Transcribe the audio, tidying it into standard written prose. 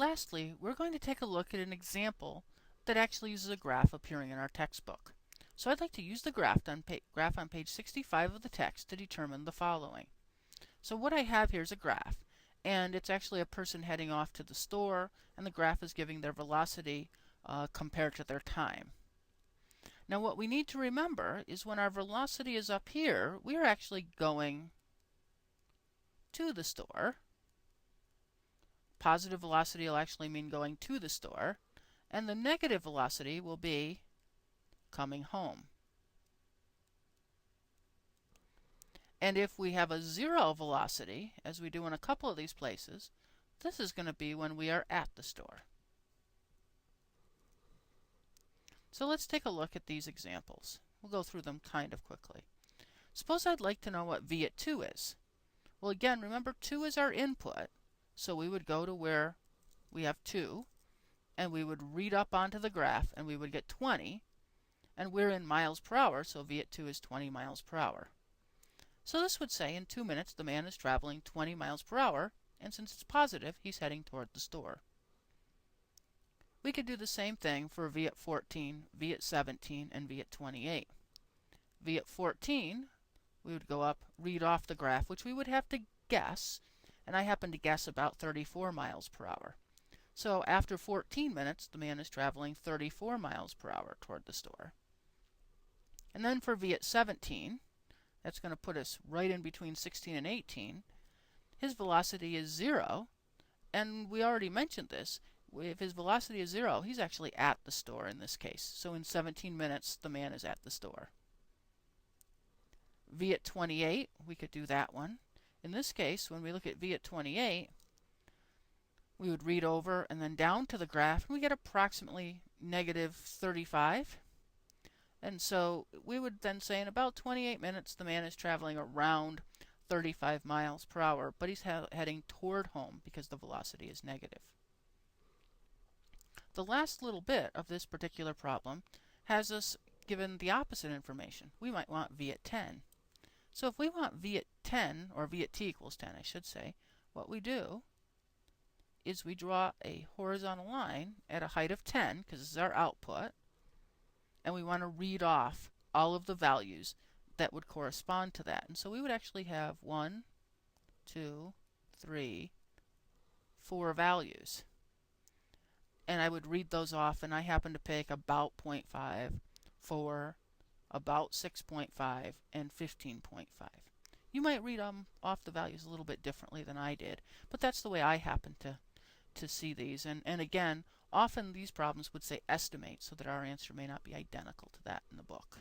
Lastly, we're going to take a look at an example that actually uses a graph appearing in our textbook. So I'd like to use the graph on page 65 of the text to determine the following. So what I have here is a graph, and it's actually a person heading off to the store, and the graph is giving their velocity compared to their time. Now what we need to remember is when our velocity is up here, we are actually going to the store. Positive velocity will actually mean going to the store, and the negative velocity will be coming home. And if we have a zero velocity, as we do in a couple of these places, this is going to be when we are at the store. So let's take a look at these examples. We'll go through them kind of quickly. Suppose I'd like to know what v at 2 is. Well, again, remember 2 is our input, so we would go to where we have 2, and we would read up onto the graph, and we would get 20, and we're in miles per hour, so v at 2 is 20 miles per hour. So this would say in 2 minutes the man is traveling 20 miles per hour, and since it's positive, he's heading toward the store. We could do the same thing for v at 14, v at 17, and v at 28. v at 14, we would go up, read off the graph, which we would have to guess, and I happen to guess about 34 miles per hour. So after 14 minutes, the man is traveling 34 miles per hour toward the store. And then for v at 17, that's going to put us right in between 16 and 18. His velocity is 0, and we already mentioned this. If his velocity is 0, he's actually at the store in this case. So in 17 minutes, the man is at the store. v at 28, we could do that one. In this case, when we look at v at 28, we would read over and then down to the graph, and we get approximately negative 35. And so we would then say in about 28 minutes, the man is traveling around 35 miles per hour, but he's heading toward home because the velocity is negative. The last little bit of this particular problem has us given the opposite information. We might want v at 10. So if we want v at 10, or v at t equals 10, I should say, what we do is we draw a horizontal line at a height of 10, because this is our output, and we want to read off all of the values that would correspond to that. And so we would actually have 1, 2, 3, 4 values. And I would read those off, and I happen to pick about 0.5, 4, about 6.5, and 15.5. You might read off the values a little bit differently than I did, but that's the way I happen to see these. And again, often these problems would say estimate, so that our answer may not be identical to that in the book.